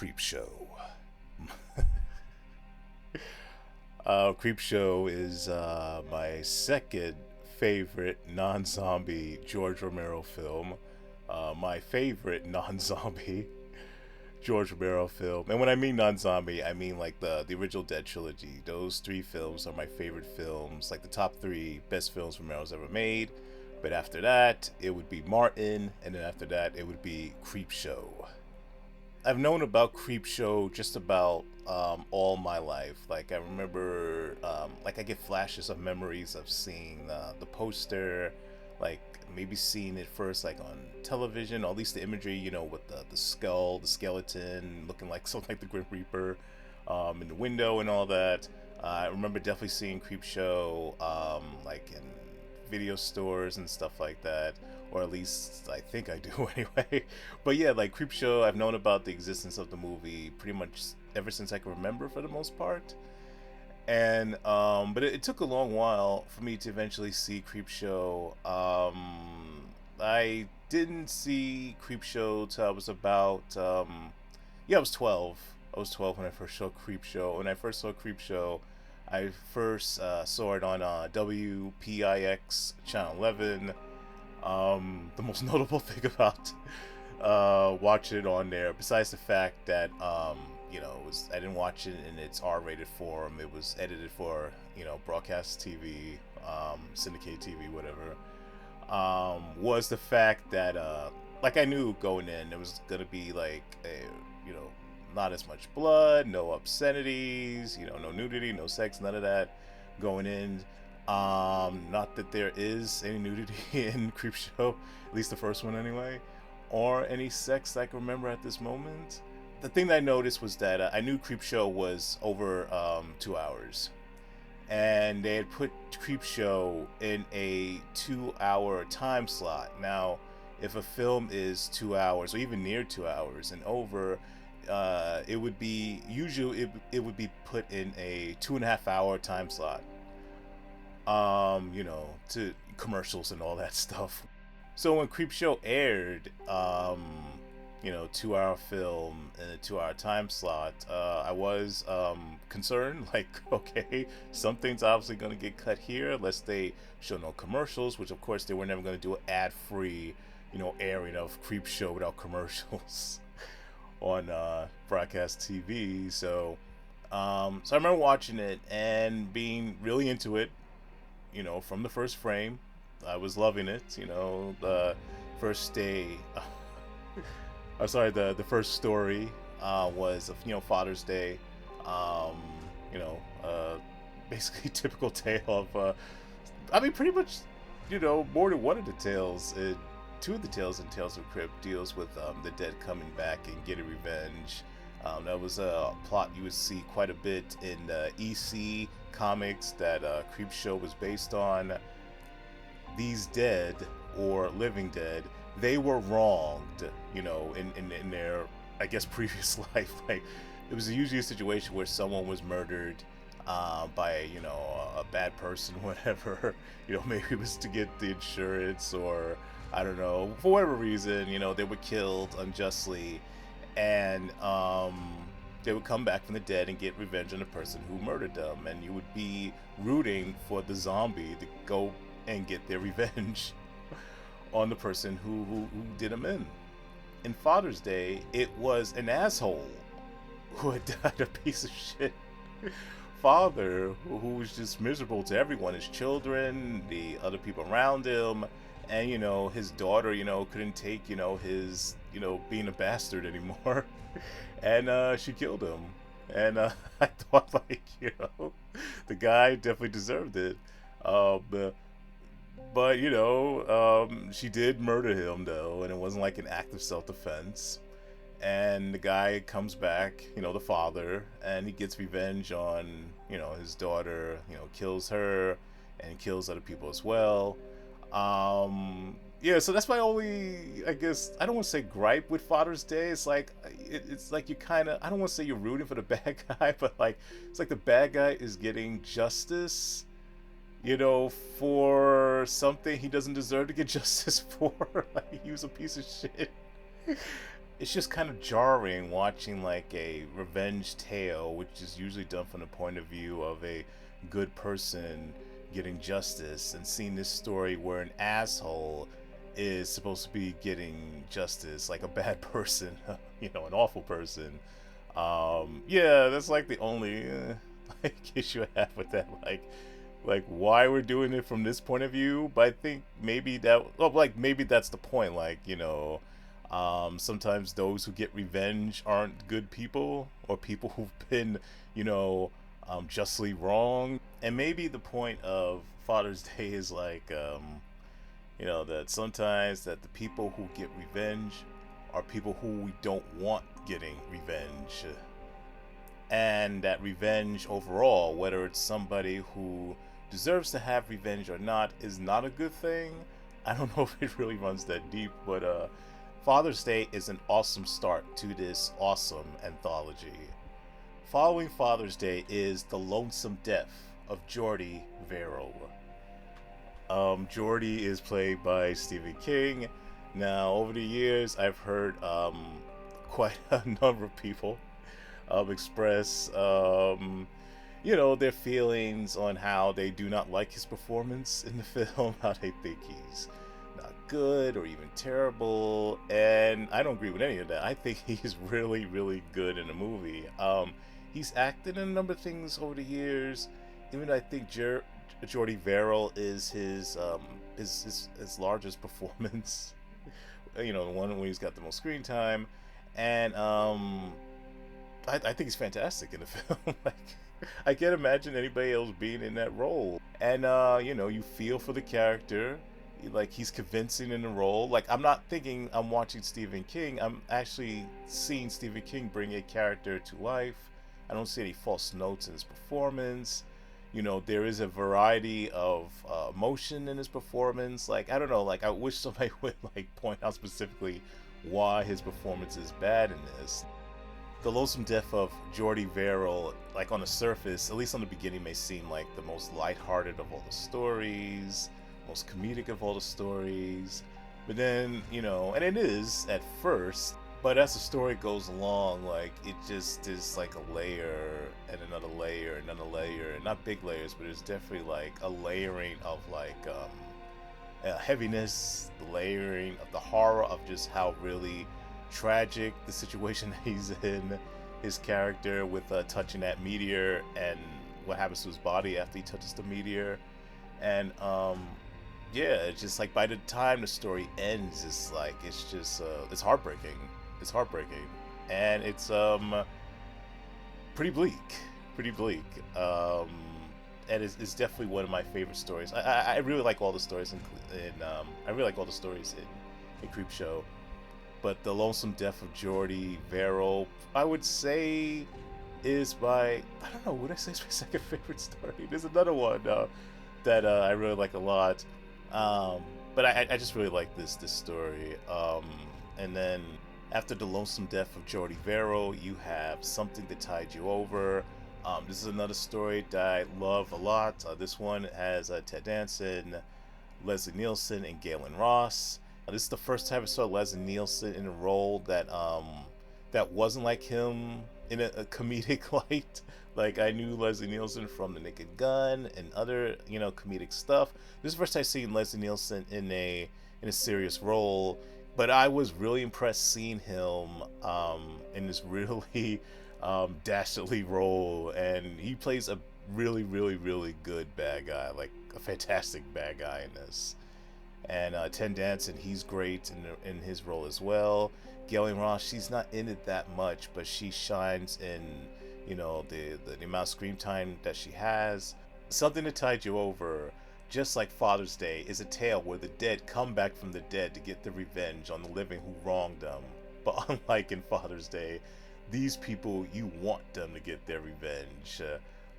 Creepshow. Creepshow is my second favorite non-zombie George Romero film. My favorite non-zombie George Romero film, and when I mean non-zombie, I mean like the original Dead trilogy. Those three films are my favorite films, like the top three best films Romero's ever made. But after that, it would be Martin, and then after that, it would be Creepshow. I've known about Creepshow just about all my life. Like I remember, like I get flashes of memories of seeing the poster, like maybe seeing it first like on television, or at least the imagery, with the skull, the skeleton looking like something like the Grim Reaper, in the window and all that. I remember definitely seeing Creepshow, like in video stores and stuff like that, or at least I think I do anyway. But yeah, like Creepshow, I've known about the existence of the movie pretty much ever since I can remember for the most part. And but it took a long while for me to eventually see Creepshow. I didn't see Creepshow till I was about yeah, I was 12. I was 12 when I first saw Creepshow. When I first saw Creepshow, I first saw it on WPIX Channel 11. The most notable thing about watching it on there, besides the fact that I didn't watch it in its R-rated form. It was edited for broadcast TV, syndicated TV, whatever. Was the fact that like I knew going in there was gonna be like not as much blood, no obscenities, no nudity, no sex, none of that going in. Not that there is any nudity in Creepshow, at least the first one anyway, or any sex that I can remember at this moment. The thing that I noticed was that I knew Creepshow was over 2 hours, and they had put Creepshow in a 2 hour time slot. Now, if a film is 2 hours or even near 2 hours and over, it would be usually it would be put in a 2.5 hour time slot. To commercials and all that stuff. So when Creepshow aired, 2 hour film in a 2 hour time slot, I was concerned, like, okay, something's obviously going to get cut here unless they show no commercials, which of course they were never going to do an ad-free, airing of Creepshow without commercials on broadcast TV. So I remember watching it and being really into it, from the first frame. I was loving it, the first day. I'm sorry, the first story was of Father's Day. Um, you know, uh, Basically typical tale of I mean, pretty much, more than one of the tales. Two of the tales in Tales of Crypt deals with the dead coming back and getting revenge. That was a plot you would see quite a bit in the EC comics that Creepshow was based on. These dead or living dead, they were wronged, in their, I guess, previous life. Like, it was usually a situation where someone was murdered by, a bad person, whatever. Maybe it was to get the insurance, or I don't know, for whatever reason, they were killed unjustly, and they would come back from the dead and get revenge on the person who murdered them, and you would be rooting for the zombie to go and get their revenge on the person who did them in. In Father's Day, it was an asshole who had died, a piece of shit father who was just miserable to everyone, his children, the other people around him, and his daughter couldn't take his being a bastard anymore, and she killed him. And I thought, like, the guy definitely deserved it. But she did murder him though, and it wasn't like an act of self-defense. And the guy comes back, the father, and he gets revenge on his daughter. Kills her and kills other people as well. Yeah, so that's my only, I guess, I don't want to say gripe with Father's Day. It's like it's like you kind of, I don't want to say you're rooting for the bad guy, but like it's like the bad guy is getting justice, for something he doesn't deserve to get justice for. Like, he was a piece of shit. it's just kind of jarring watching like a revenge tale, which is usually done from the point of view of a good person getting justice, and seeing this story where an asshole is supposed to be getting justice, like a bad person, an awful person. Yeah, that's like the only like issue I have with that. Like why we're doing it from this point of view. But I think maybe maybe that's the point. Sometimes those who get revenge aren't good people, or people who've been, you know, justly wrong. And maybe the point of Father's Day is that sometimes that the people who get revenge are people who we don't want getting revenge. And that revenge overall, whether it's somebody who deserves to have revenge or not, is not a good thing. I don't know if it really runs that deep, but Father's Day is an awesome start to this awesome anthology. Following Father's Day is The Lonesome Death of George Romero. Geordi is played by Stephen King. Now, over the years, I've heard quite a number of people express, their feelings on how they do not like his performance in the film, how they think he's not good or even terrible. And I don't agree with any of that. I think he's really, really good in the movie. He's acted in a number of things over the years. Even though I think Jordy Verrill is his largest performance. The one where he's got the most screen time, and I think he's fantastic in the film. I can't imagine anybody else being in that role. And you feel for the character. Like, he's convincing in the role. Like, I'm not thinking I'm watching Stephen King. I'm actually seeing Stephen King bring a character to life. I don't see any false notes in his performance. There is a variety of emotion in his performance. Like, I don't know, like, I wish somebody would point out specifically why his performance is bad in this. The Lonesome Death of Jordy Verrill, like, on the surface, at least on the beginning, may seem like the most lighthearted of all the stories, most comedic of all the stories. But then, and it is at first, but as the story goes along, like, it just is like a layer and another layer and another layer. Not big layers, but it's definitely like a layering of heaviness, the layering of the horror of just how really tragic the situation that he's in, his character with touching that meteor, and what happens to his body after he touches the meteor. And it's just like, by the time the story ends, it's heartbreaking. It's heartbreaking, and it's pretty bleak, and it's definitely one of my favorite stories. I really like all the stories in Creepshow, but The Lonesome Death of Jordy Verrill, I would say, is I don't know, would I say it's my second favorite story? There's another one that I really like a lot, but I just really like this story. And then after The Lonesome Death of Jordy Verrill, you have Something That Tied You Over. This is another story that I love a lot. This one has Ted Danson, Leslie Nielsen, and Galen Ross. This is the first time I saw Leslie Nielsen in a role that wasn't like him in a comedic light. Like, I knew Leslie Nielsen from The Naked Gun and other, comedic stuff. This is the first time I've seen Leslie Nielsen in a serious role. But I was really impressed seeing him in this really dastardly role, and he plays a really, really, really good bad guy, like a fantastic bad guy in this. And Ted Danson, he's great in his role as well. Galen Ross, she's not in it that much, but she shines in the amount of screen time that she has. Something That Tied You Over, just like Father's Day, is a tale where the dead come back from the dead to get their revenge on the living who wronged them. But unlike in Father's Day, these people, you want them to get their revenge.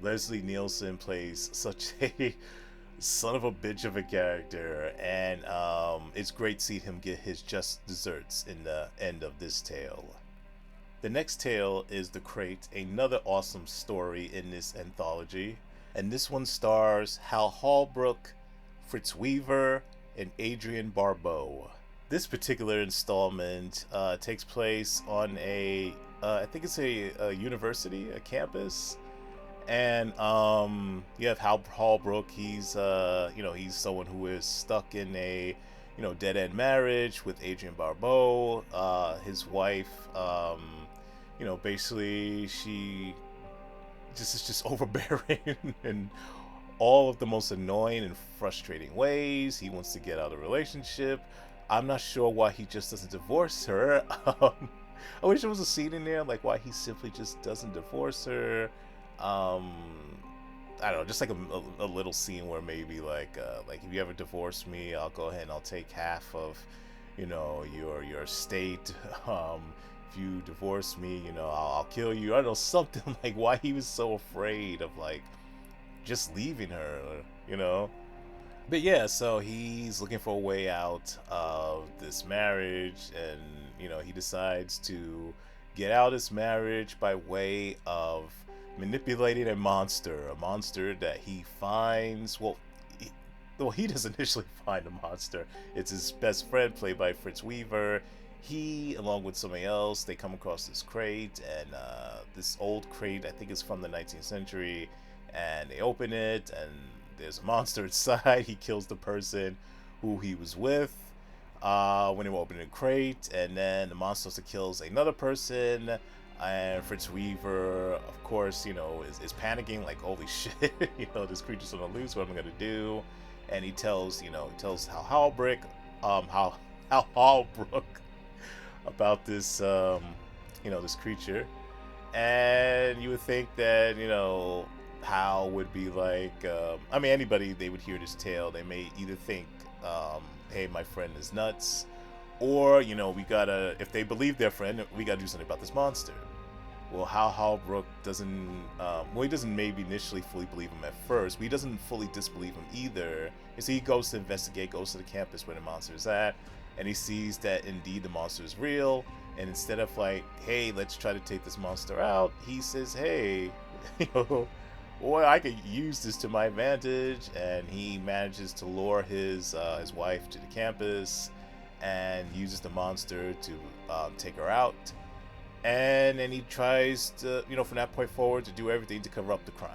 Leslie Nielsen plays such a son of a bitch of a character, and it's great to see him get his just desserts in the end of this tale. The next tale is The Crate, another awesome story in this anthology. And this one stars Hal Holbrook, Fritz Weaver, and Adrienne Barbeau. This particular installment takes place on I think it's a university, a campus, and you have Hal Holbrook. He's he's someone who is stuck in a dead end marriage with Adrienne Barbeau. His wife, basically she just is just overbearing and all of the most annoying and frustrating ways. He wants to get out of the relationship. I'm not sure why he just doesn't divorce her. I wish there was a scene in there like why he simply just doesn't divorce her. Um, I don't know, just like a little scene where maybe like if you ever divorce me, I'll go ahead and I'll take half of, your estate. If you divorce me, I'll kill you. I don't know, something like why he was so afraid of like just leaving her, you know. But yeah, so he's looking for a way out of this marriage, and he decides to get out of this marriage by way of manipulating a monster that he finds. He doesn't initially find a monster. It's his best friend, played by Fritz Weaver. He, along with somebody else, they come across this crate, and this old crate, I think, is from the 19th century, and they open it, and there's a monster inside. He kills the person who he was with when they were opening the crate, and then the monster also kills another person. And Fritz Weaver, of course, is panicking like, holy shit, this creature's on the loose. What am I gonna do? And he tells Hal Holbrook, Hal Holbrook about this, this creature. And you would think that, Hal would be like, anybody, they would hear this tale, they may either think, hey, my friend is nuts, or, if they believe their friend, we gotta do something about this monster. Well, Hal Holbrook doesn't, he doesn't maybe initially fully believe him at first, but he doesn't fully disbelieve him either. So he goes to investigate, goes to the campus where the monster is at, and he sees that indeed the monster is real. And instead of like, hey, let's try to take this monster out, he says, hey, boy, I could use this to my advantage. And he manages to lure his wife to the campus and uses the monster to take her out. And then he tries to, from that point forward, to do everything to cover up the crime.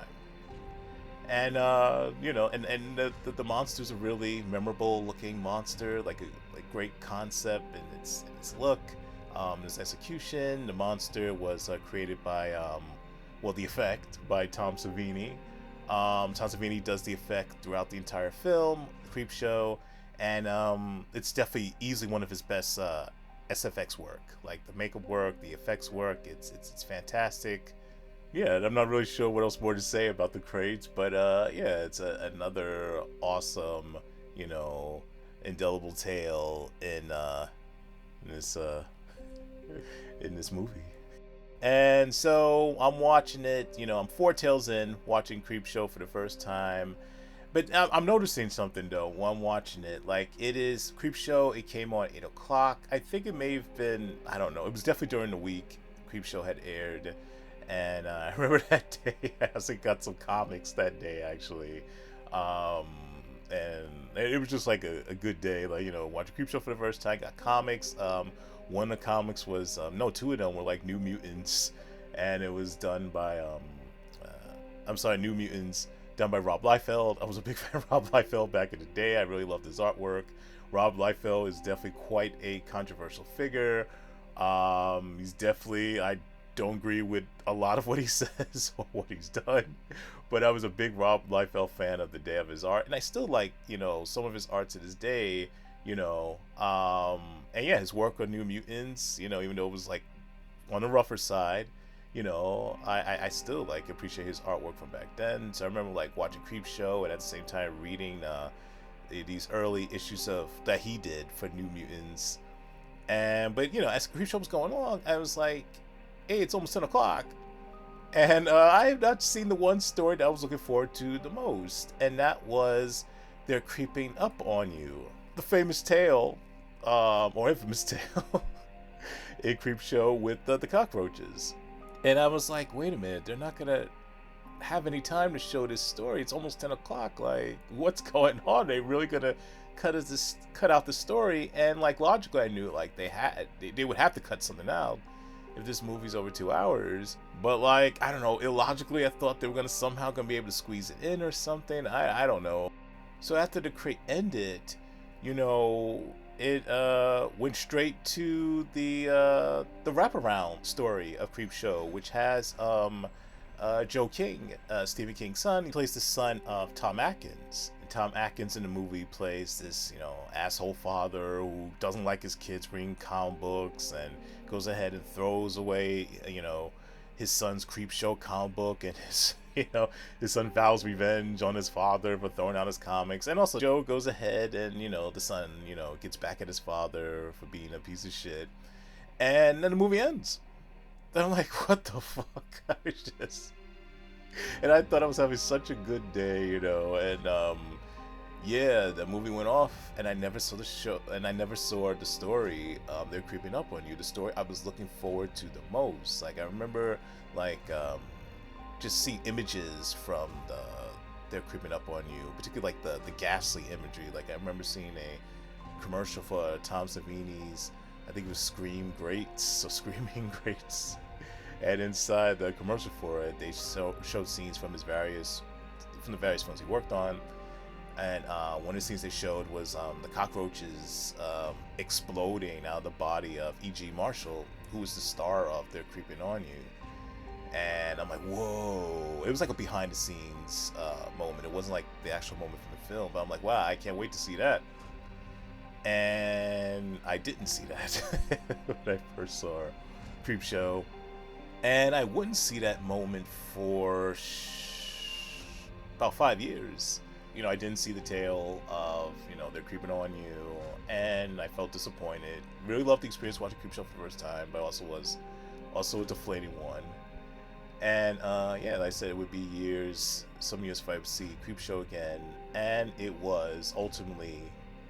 And the monster's a really memorable looking monster, like great concept in its look, its execution. The monster was created by the effect by Tom Savini. Tom Savini does the effect throughout the entire film, Creepshow, and it's definitely easily one of his best SFX work. Like the makeup work, the effects work, it's fantastic. Yeah, I'm not really sure what else more to say about the crates, but it's another awesome, indelible tale in this in this movie. And so I'm watching it, I'm 4 tales in, watching Creepshow for the first time. But I'm noticing something though while I'm watching it. Like, it is Creepshow, it came on 8 o'clock. I think it may have been, I don't know, it was definitely during the week Creepshow had aired. And I remember that day, I also got some comics that day, actually. And it was just like a good day, like, watching Creepshow for the first time, got comics. One of the comics was, no, 2 of them were like New Mutants. And it was done by, New Mutants, done by Rob Liefeld. I was a big fan of Rob Liefeld back in the day. I really loved his artwork. Rob Liefeld is definitely quite a controversial figure. He's definitely, I don't agree with a lot of what he says or what he's done, but I was a big Rob Liefeld fan of the day of his art, and I still like, some of his art to this day, and yeah, his work on New Mutants, even though it was like on the rougher side, I still like appreciate his artwork from back then. So I remember like watching Creepshow and at the same time reading these early issues of that he did for New Mutants. But as Creepshow was going along, I was like, hey, it's almost 10 o'clock. And I have not seen the one story that I was looking forward to the most, and that was they're creeping up on you. The famous tale, or infamous tale, in Creepshow with the cockroaches. And I was like, wait a minute, they're not gonna have any time to show this story. It's almost 10 o'clock. Like, what's going on? They really gonna cut out the story? And like logically, I knew like they would have to cut something out if this movie's over 2 hours. But like, I don't know, illogically, I thought they were gonna be able to squeeze it in or something. I don't know. So after the crate ended, you know, it went straight to the wraparound story of Creepshow, which has Joe King, Stephen King's son. He plays the son of Tom Atkins. And Tom Atkins in the movie plays this, you know, asshole father who doesn't like his kids reading comic books and goes ahead and throws away, you know, his son's Creepshow comic book, and his, you know, his son vows revenge on his father for throwing out his comics. And also Joe goes ahead and, you know, the son, you know, gets back at his father for being a piece of shit. And then the movie ends. Then I'm like, what the fuck? I was just, and I thought I was having such a good day, you know, and yeah, the movie went off, and I never saw the show, and I never saw the story. They're creeping up on you. The story I was looking forward to the most. Like, I remember, like, just seeing images from they're creeping up on you, particularly like the ghastly imagery. Like, I remember seeing a commercial for Tom Savini's, I think it was Screaming Greats. And inside the commercial for it, they showed scenes from the various films he worked on. And one of the scenes they showed was the cockroaches exploding out of the body of E.G. Marshall, who was the star of They're Creeping on You. And I'm like, whoa. It was like a behind the scenes moment. It wasn't like the actual moment from the film. But I'm like, wow, I can't wait to see that. And I didn't see that when I first saw Creepshow. And I wouldn't see that moment for about 5 years. You know, I didn't see the tale of, you know, They're Creeping on You, and I felt disappointed. Really loved the experience watching Creepshow for the first time, but also was a deflating one. And yeah, like I said, it would be some years if I would see Creepshow again. And it was ultimately,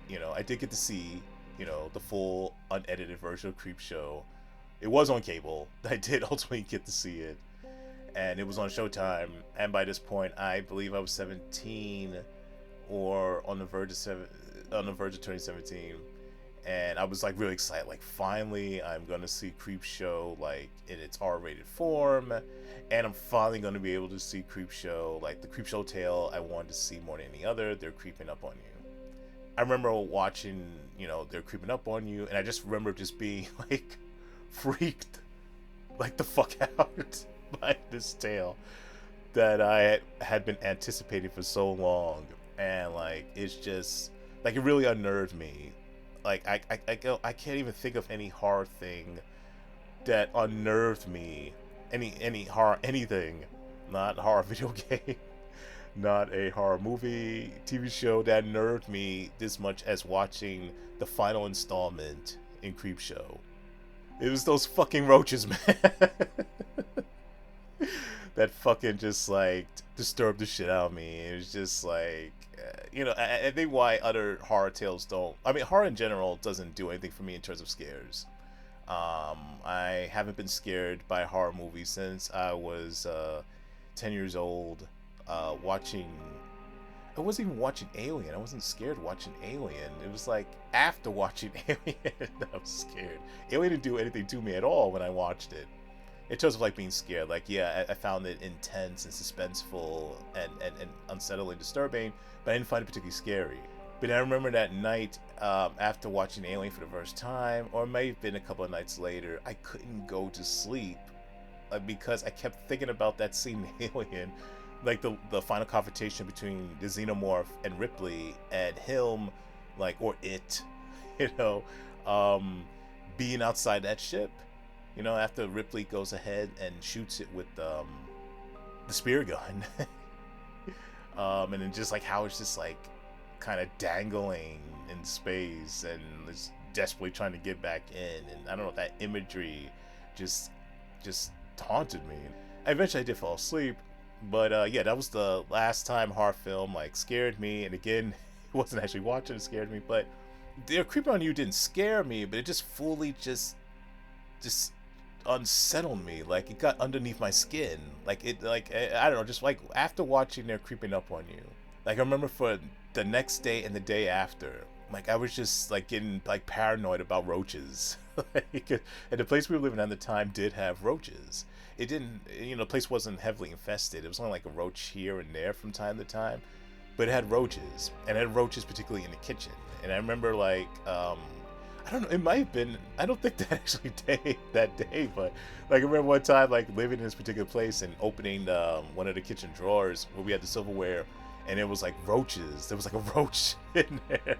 you know, I did get to see, you know, the full unedited version of Creepshow. It was on cable. I did ultimately get to see it, and it was on Showtime. And by this point, I believe I was 17, or on the verge of turning 17. And I was like really excited. Like, finally, I'm gonna see Creepshow like in its R-rated form, and I'm finally gonna be able to see Creepshow, like the Creepshow tale I wanted to see more than any other. They're Creeping Up on You. I remember watching, you know, They're Creeping Up on You, and I just remember just being like freaked like the fuck out by this tale that I had been anticipating for so long. And like, it's just like, it really unnerved me. Like, I can't even think of any horror thing that unnerved me, any horror anything, not a horror video game, not a horror movie, TV show, that nerved me this much as watching the final installment in Creepshow. It was those fucking roaches, man. That fucking just like disturbed the shit out of me. It was just like, you know, I think why other horror tales don't. I mean, horror in general doesn't do anything for me in terms of scares. I haven't been scared by a horror movie since I was 10 years old. I wasn't even watching Alien. I wasn't scared watching Alien. It was like after watching Alien that I was scared. Alien didn't do anything to me at all when I watched it. In terms of like being scared, like, yeah, I found it intense and suspenseful and unsettling, disturbing, but I didn't find it particularly scary. But I remember that night after watching Alien for the first time, or it may have been a couple of nights later, I couldn't go to sleep because I kept thinking about that scene in Alien. Like the final confrontation between the xenomorph and Ripley, and him, like, or it, you know, being outside that ship, you know, after Ripley goes ahead and shoots it with the spear gun, and then just like how it's just like kind of dangling in space and it's desperately trying to get back in, and I don't know, that imagery just haunted me. Eventually I did fall asleep. But yeah, that was the last time horror film like scared me. And again, it wasn't actually watching it scared me, but They're Creeping on You didn't scare me, but it just fully just unsettled me. Like, it got underneath my skin. Like, it, like, I don't know, just like after watching They're Creeping Up on You. Like, I remember for the next day and the day after, like, I was just like getting like paranoid about roaches. Like, and the place we were living at the time did have roaches. It didn't, the place wasn't heavily infested. It was only like a roach here and there from time to time, but it had roaches, and it had roaches particularly in the kitchen. And I remember like, I don't know, it might have been, I don't think that actually that day, but like I remember one time like living in this particular place and opening one of the kitchen drawers where we had the silverware, and it was like roaches. There was like a roach in there.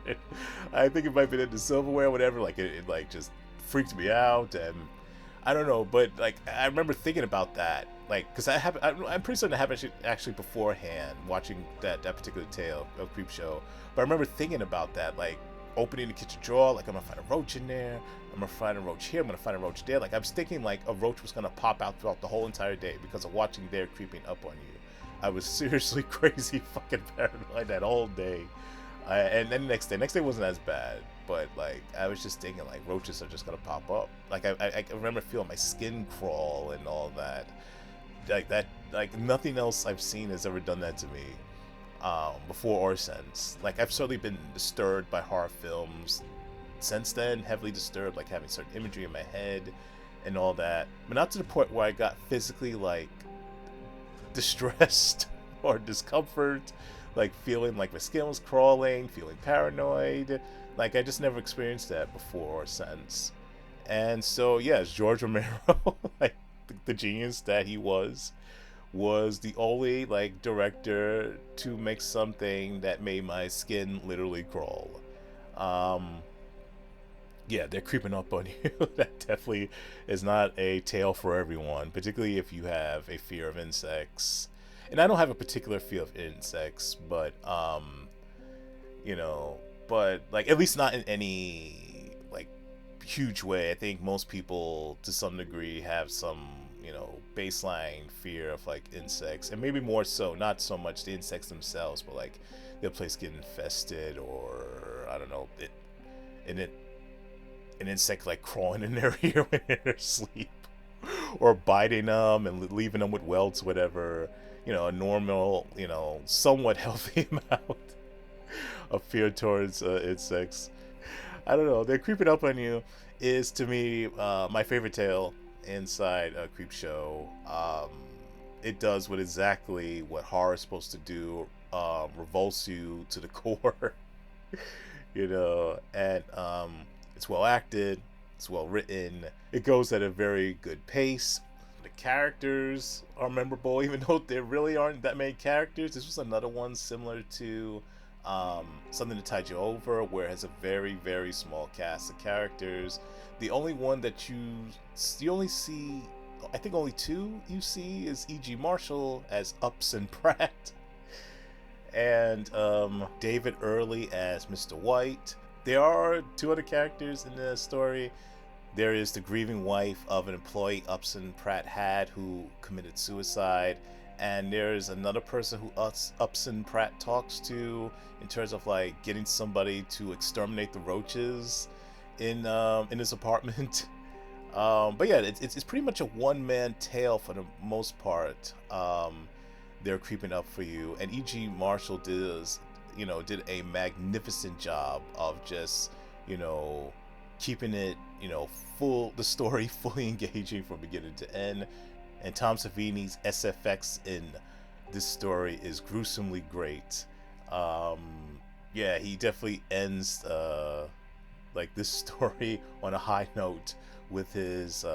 I think it might have been in the silverware or whatever. Like it like just freaked me out, and I don't know, but like I remember thinking about that, like because I'm pretty certain that happened actually beforehand, watching that particular tale of Creepshow. But I remember thinking about that, like opening the kitchen drawer, like I'm gonna find a roach in there. I'm gonna find a roach here. I'm gonna find a roach there. Like I was thinking, like a roach was gonna pop out throughout the whole entire day because of watching They're Creeping Up on You. I was seriously crazy, fucking paranoid that whole day. And then the next day wasn't as bad, but like I was just thinking like roaches are just gonna pop up. Like I remember feeling my skin crawl and all that. Like nothing else I've seen has ever done that to me, before or since. Like I've certainly been disturbed by horror films since then, heavily disturbed, like having certain imagery in my head and all that, but not to the point where I got physically like distressed or discomfort, like feeling like my skin was crawling, feeling paranoid. Like I just never experienced that before or since. And so yes, George Romero, like the genius that he was the only like director to make something that made my skin literally crawl. Um, yeah, They're Creeping Up on You. That definitely is not a tale for everyone, particularly if you have a fear of insects. And I don't have a particular fear of insects, but you know, but like at least not in any like huge way. I think most people to some degree have some, baseline fear of like insects, and maybe more so, not so much the insects themselves, but like their place getting infested, or I don't know, and it an insect like crawling in their ear when they're asleep, or biting them and leaving them with welts, whatever. A normal, somewhat healthy amount of fear towards insects. I don't know. They're Creeping Up on You is to me my favorite tale inside Creepshow. It does exactly what horror is supposed to do. Revulse you to the core. And it's well acted, it's well written, it goes at a very good pace. The characters are memorable, even though there really aren't that many characters. This was another one similar to Something to Tide You Over, where it has a very, very small cast of characters. The only one that you only see, I think only two you see, is E.G. Marshall as Upson Pratt, and David Early as Mr. White. There are two other characters in the story. There is the grieving wife of an employee Upson Pratt had who committed suicide, and there's another person who Upson Pratt talks to in terms of like getting somebody to exterminate the roaches in his apartment. But yeah, it's pretty much a one-man tale for the most part. They're Creeping Up for You, and E.G. Marshall did a magnificent job of just keeping it the story fully engaging from beginning to end. And Tom Savini's SFX in this story is gruesomely great. Yeah, he definitely ends like this story on a high note with his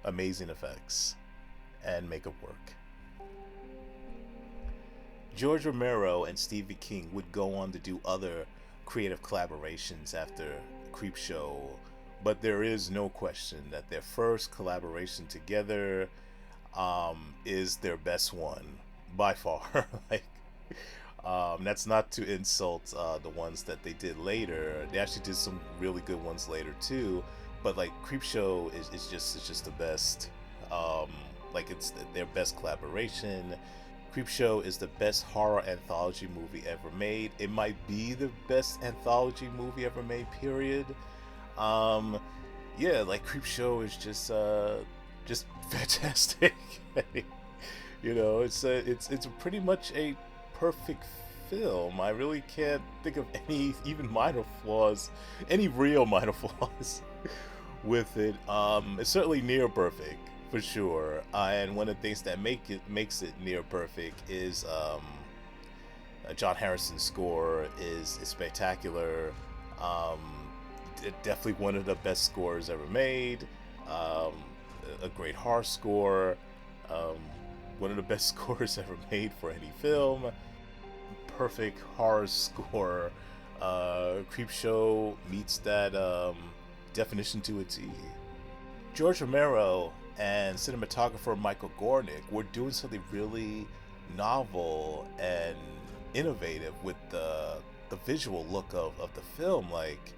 amazing effects and makeup work. George Romero and Stephen King would go on to do other creative collaborations after Creepshow, but there is no question that their first collaboration together is their best one by far. Like, that's not to insult the ones that they did later. They actually did some really good ones later too, but like Creepshow is just the best. Like it's their best collaboration. Creepshow is the best horror anthology movie ever made. It might be the best anthology movie ever made, period. yeah, like Creepshow is just fantastic. You know, it's pretty much a perfect film. I really can't think of any even minor flaws, any real minor flaws with it. It's certainly near perfect for sure. And one of the things that makes it near perfect is John Harrison's score is spectacular. Um, Definitely one of the best scores ever made. Um, a great horror score. Um, One of the best scores ever made for any film. Perfect horror score. Creepshow meets that definition to a T. George Romero and cinematographer Michael Gornick were doing something really novel and innovative with the visual look of the film. Like,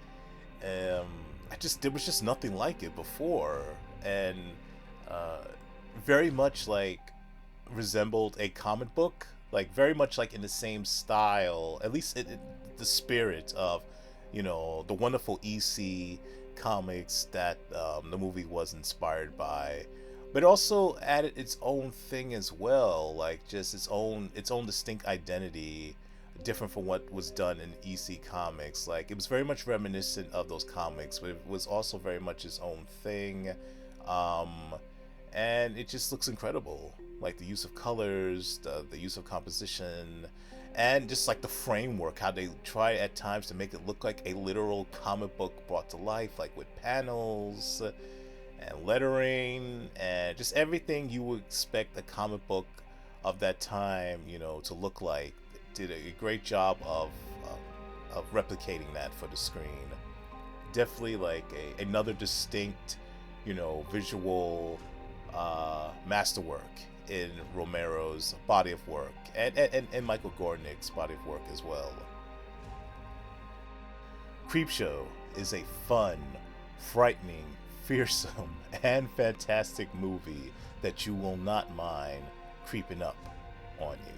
um, there was just nothing like it before, and uh, very much like resembled a comic book, like very much like in the same style, at least the spirit of, you know, the wonderful EC comics that the movie was inspired by, but also added its own thing as well, like just its own distinct identity, different from what was done in EC comics. Like, it was very much reminiscent of those comics, but it was also very much its own thing. Um, and it just looks incredible. Like the use of colors, the use of composition, and just like the framework, how they try at times to make it look like a literal comic book brought to life, like with panels and lettering and just everything you would expect a comic book of that time, you know, to look like. Did a great job of replicating that for the screen. Definitely like another distinct, you know, visual masterwork in Romero's body of work, and Michael Gornick's body of work as well. Creepshow is a fun, frightening, fearsome, and fantastic movie that you will not mind creeping up on you.